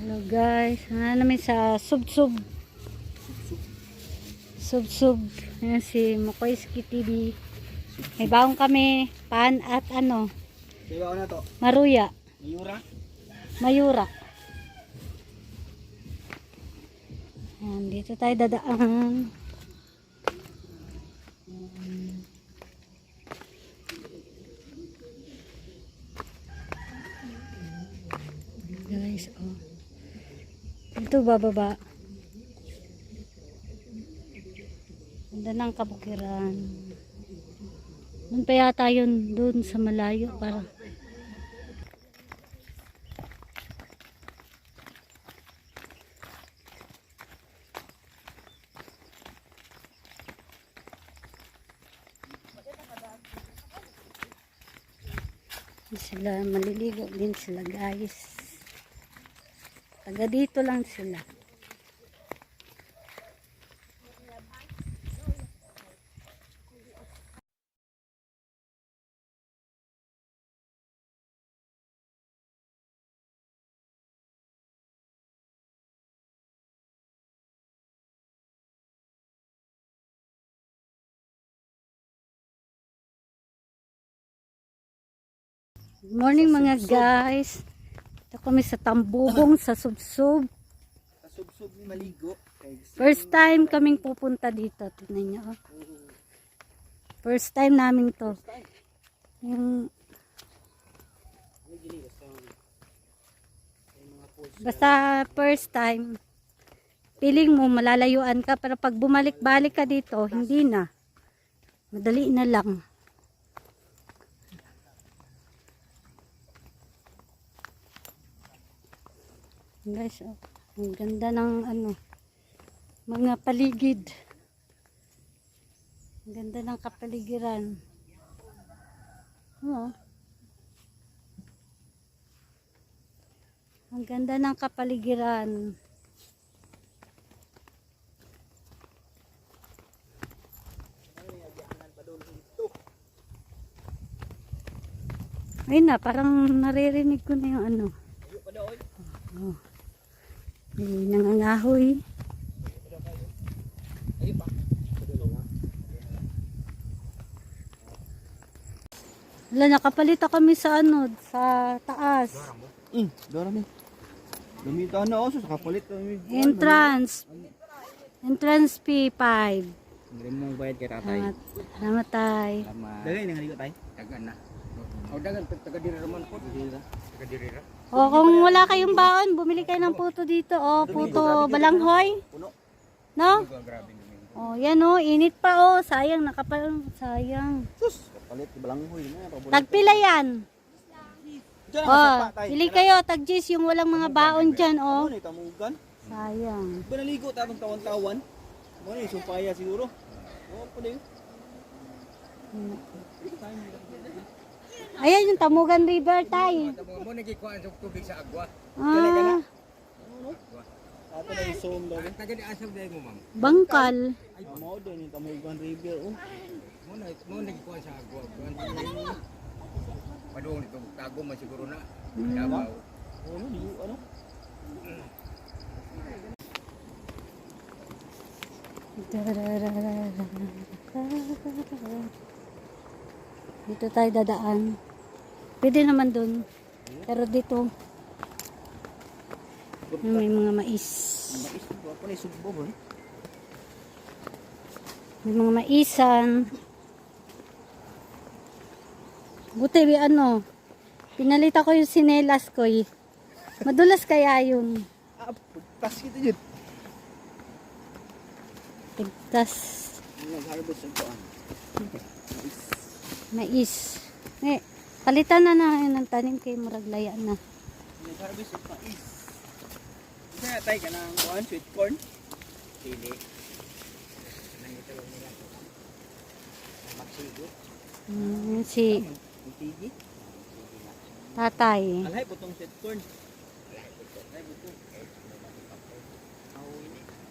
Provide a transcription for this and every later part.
Hello guys, namin sa Sub-Sub. Sub-Sub. Ayan si Mukoyski TV. May baong kami, pan at ano, Sibaw na to. maruya. Mayura. Mayura. Ayan, dito tayo dadaan. Guys, oh. Dito bababa. Ganda ng kabukiran. Doon pa yata yun, doon sa malayo para. Sila maliligo din sila guys. Taga dito lang sila. Good morning mga guys. Ito kami sa Tambubong sa Sub-Sub. Sa Sub-Sub ni maligo. First time kaming pupunta dito. Tingnan nyo. Oh. First time namin to. Yung basta first time, feeling mo malalayuan ka, pero pag bumalik-balik ka dito, hindi na. Madali na lang. Guys, oh, ang ganda ng ano, mga paligid. Ang ganda ng kapaligiran. Oh. Ang ganda ng kapaligiran. Ayun na, parang naririnig ko na yung ano. Oh. May nangangahoy. Wala, nakapalita kami sa ano, sa taas. Dora mi. Lumita na ako sa kapalit kami. Entrance. Entrance fee 5. Hindi mo bayad kay tatay. Salamat tay. Dagay nang ligo tay. Dagan na. O dagan taga diri raman po. Taga diri ra. O kung wala kayong baon, bumili kayo ng puto dito. O puto balanghoy. Puno. No? Grabe naman. O yan o, init pa o. Sayang, sayang. Sus, kapalit balanghoy na. Tagpila yan. Diyan O, ang sapa tay. pili kayo, tagjis yung walang mga baon dyan o. Ano ni tamugan? Sayang. Ba naligo ta tong tawan-tawan? Mo ni sumpaya siguro. Oh, pwede. Ayan yung Tamugan River tay. Mo nagikuan sa tubig sa agwa. Ah, Ato na isom daw. Taga di asaw dai mo ma'am. bangkal. Mao din yung Tamugan River oh. Mo nagikuan sa agwa. Padung nito tago man siguro na. Davao. Ano di ano? Dito tayo dadaan. Pwede naman dun. Pero dito may mga mais. Mais ko pa ni sugbo ba? May mga maisan. Buti ano, pinalita ko yung sinelas ko eh. Madulas kaya yung Ah, tas kita jud. tigtas Nag-harvest ng kuan. mais. Eh, palitan na na yun ng tanim kay muraglaya na. Nag-harvest ng mais. Kaya tay ka ng kuan sweet corn. Pili. Nang ito nila. Magsigo. Si Tigi. tatay. Alhay putong sweet corn. Alhay putong.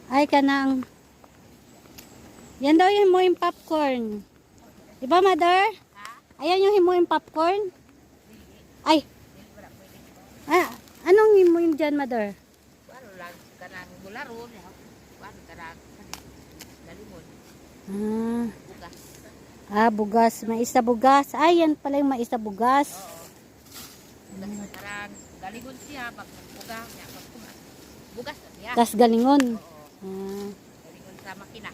Ay, kanang. Yan daw yung himuing popcorn. Diba, mother? Ayan yung himuing popcorn. Ay. Ah, anong himuing dyan, mother? kanang bularo niya. Kuan kanang galimon. Ah, Bugas. bugas. Mais na bugas. Ay, yan pala yung mais na bugas. Bugas kanang galimon siya pag bugas niya pag bugas. Bugas na siya. Tas galingon. Oo. Ah, Galimon sa makina.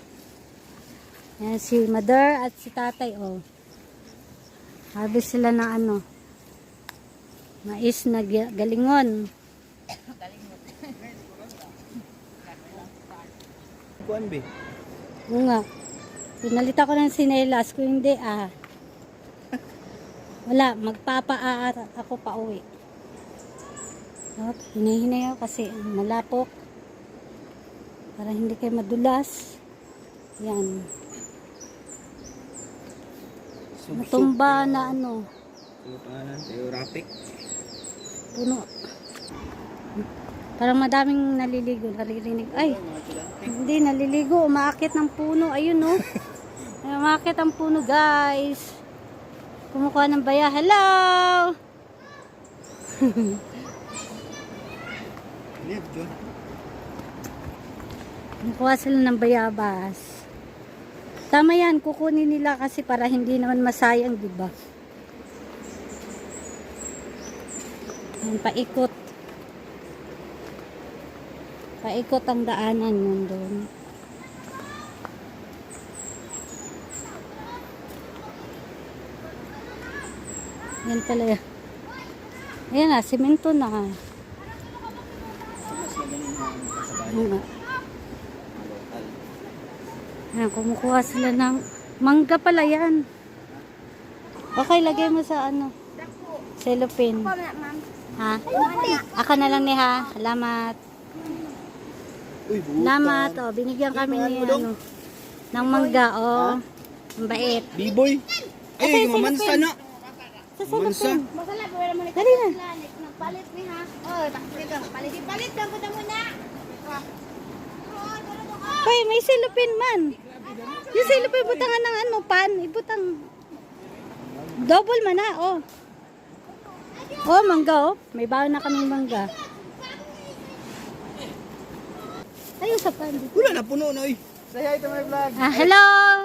yan si mother at si tatay, oh. Harvest sila ng ano. Mais na galingon. Galimon. Kuan be. Oo nga. Pinalita ko ng sinelas. Kung hindi, wala. Magpapaaara ako pa uwi. Hinahinay ako kasi malapok. Para hindi kayo madulas. Yan. Natumba na ano. Pangalan, Teorapik. Puno. Parang madaming naliligo. Naririnig. Ay! Hindi, naliligo. Umaakit ng puno. Ayun, no? Umaakit ang puno, guys. Kumukuha ng baya. Hello! Live doon. Kumukuha sila ng bayabas. Tama yan. Kukunin nila kasi para hindi naman masayang, diba? Yan, paikot. Paikot ang daanan yun doon. Yan pala. Ayan na, simento na. Mas magaling na kasabay. Ayan na. Local. Ayan, kumukuha sila ng mangga pala yan. Okay, lagay mo sa ano. Cellophane. Ha? Ako na lang ni ha. Salamat. Uy, buta. Salamat. Oh, binigyan kami ni ano ng mangga. Oh. Ang bait. B-boy. Ay, mamansa na. Sa Mamansa. cellophane. Masala ko naman Dali na. nagpalit ni ha. Oh, palit lang ko na muna. Hoy, may cellophane man. Yung cellophane butangan ng ano, pan. Ibutang double man ha. Oh. Oh, mangga oh. May baon na kaming mangga. Ayun sa pan. Wala na, puno na, uy. Say hi to my vlog. Hello.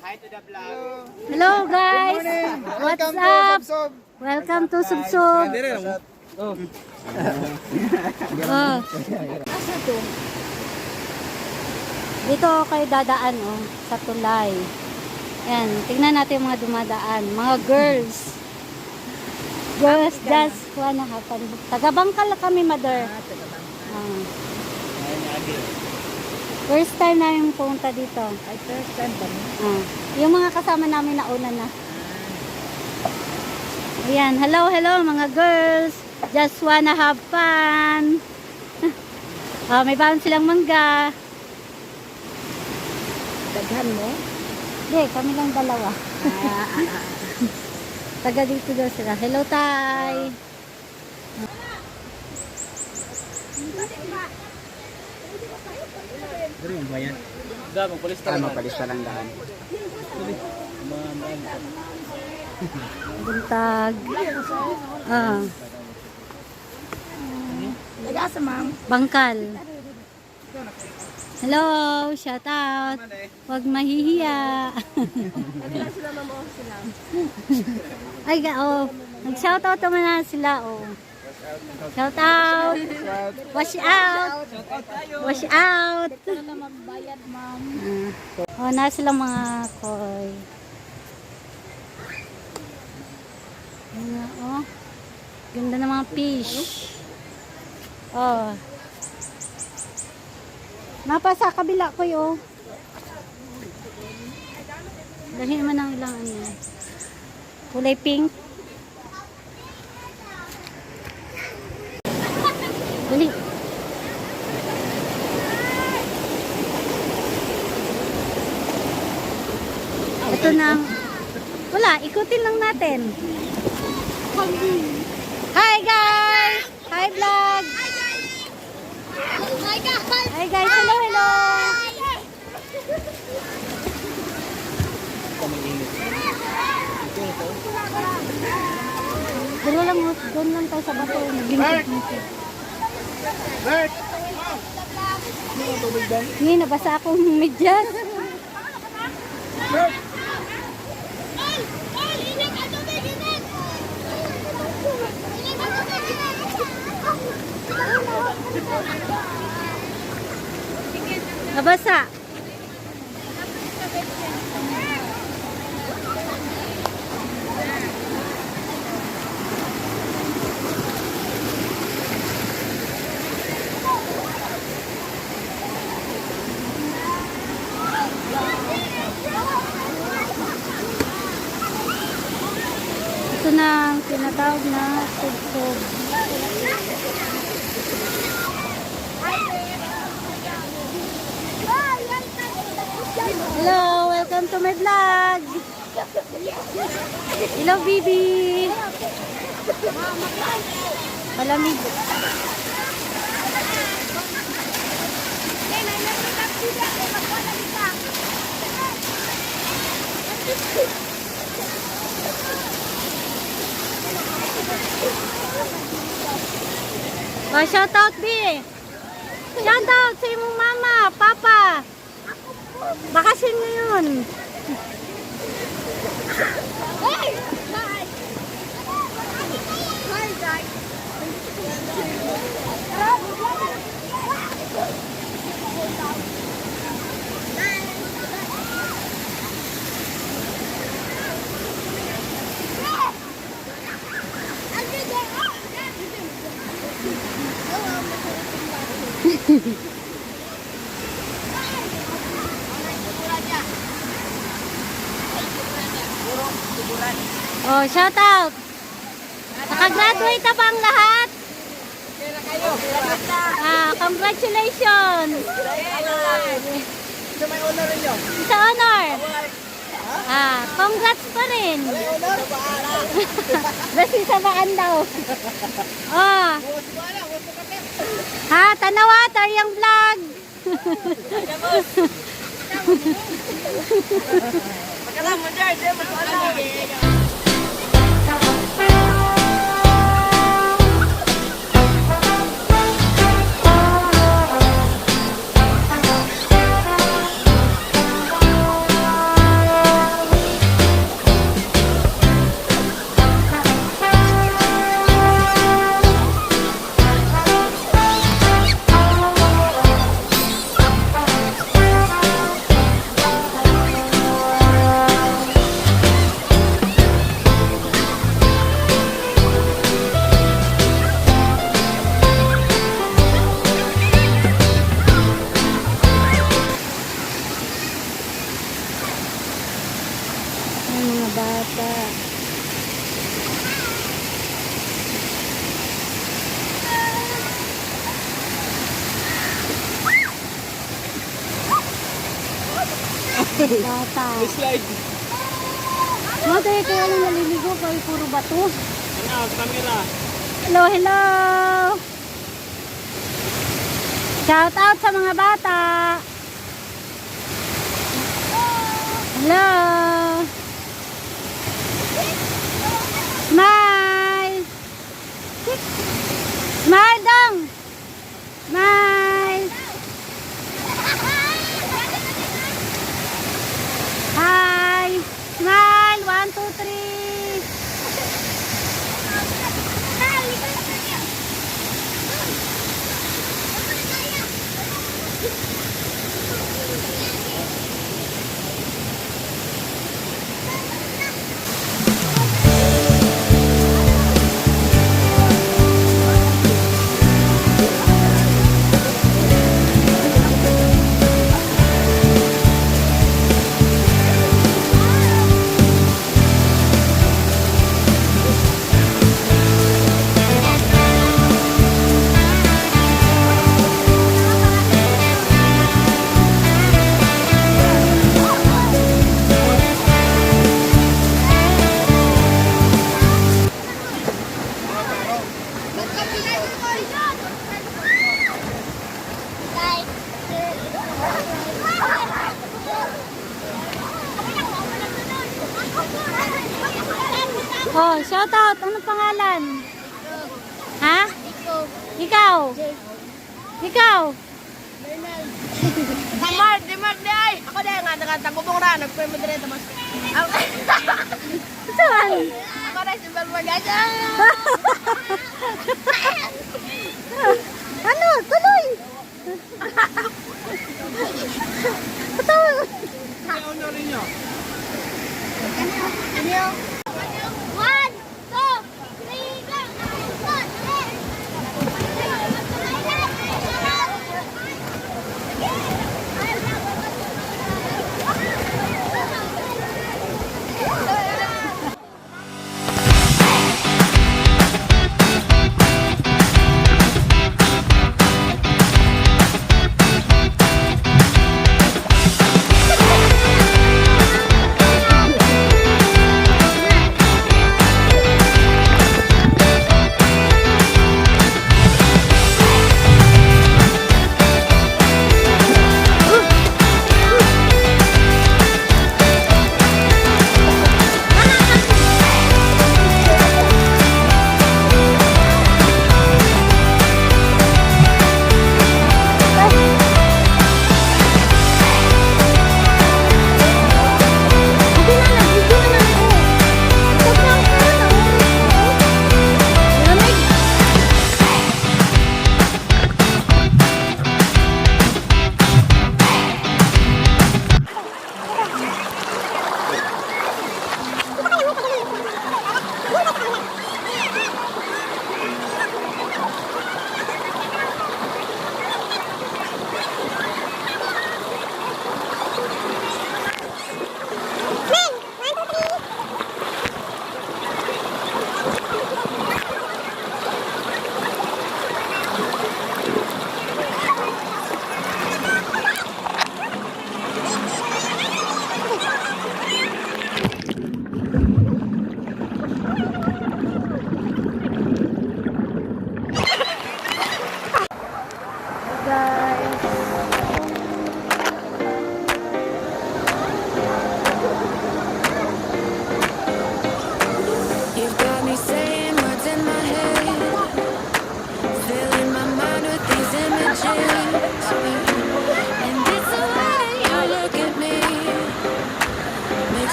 Hi to the vlog. Hello guys. What's up? Welcome to Subsub. Oh. Oh. Dito kayo dadaan oh, sa tulay. Yan, tingnan natin yung mga dumadaan. Mga girls. Girls just wanna have fun. Taga-Bangkal kami, mother. Ah. First time namin pumunta dito. Ay, first time ba? Ah. Yung mga kasama namin nauna na. Ayan, hello, hello mga girls. Just wanna have fun. May baon silang mangga. Daghan mo? Hindi, kami lang dalawa. Taga dito daw sila. Hello, Tay. Dari yung bayan. Da, magpalista lang. Magpalista lang daan. Buntag. Ah, Nag-asa, ma'am. Bangkal. Hello, shout out. Huwag mahihiya. Ay, oh. Nag-shout out naman na sila, oh. Shout out. Wash out. Wash out. Magbayad, ma'am. Oh, na sila mga koy. Oh. Ganda ng mga fish. Oh. Napasa kabila ko yo. Dahil man ang ilang ano. Kulay pink. Dali. Ito na. Wala, ikutin lang natin. Hi guys! Hi vlog! Hi guys! Hello, hello! Doon lang tayo sa bato. Naglingkod. Bert! Hindi, nabasa akong medyas. Nabasa. Ito na ang tinatawag na tugtog. Hello, welcome to my vlog. Hello, Bibi. Malamig. Oh, shout out, B. Shout out sa imong mama, papa. Bakasyon ngayon. Oh, shout out. Nakagraduate na ba ang lahat? Congratulations. Sa may honor rin yun. Sa honor. Congrats pa rin. Honor? Basi sa baan daw. Oh. Ha, tanawa, taryang vlog. Pagkalang mo dyan, dyan mo Ang mga bata. Bata. slide. Mata kaya lang naliligo kay puro bato. Ano, camera. Hello, hello. Shout out sa mga bata. Hello. Smile. Smile dong. Smile. Hi. Smile. 1, 2, 3. Oh, shout out. Anong pangalan? Ha? Ikaw. Ikaw. Di Mark, di ay! Ako dahil nga, nakatagubong ra, nagpwede mo dito, mas... Saan? Ako na si Balmagasa! Ano? Tuloy! Ano na rin nyo? One, two, three, go!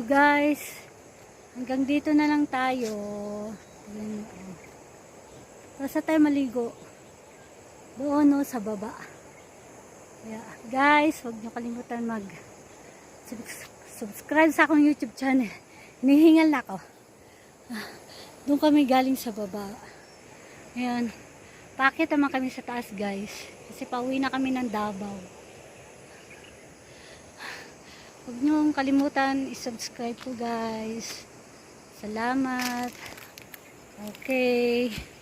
guys, hanggang dito na lang tayo. Ayan. Basta tayo maligo doon, no, sa baba. Yeah. Guys, huwag nyo kalimutan mag subscribe sa akong YouTube channel. Hinihingal na ako. Doon kami galing sa baba. Ayan. Paakit naman kami sa taas, guys. Kasi pauwi na kami ng Davao. Huwag nyo kalimutan i-subscribe po, guys. Salamat. Okay.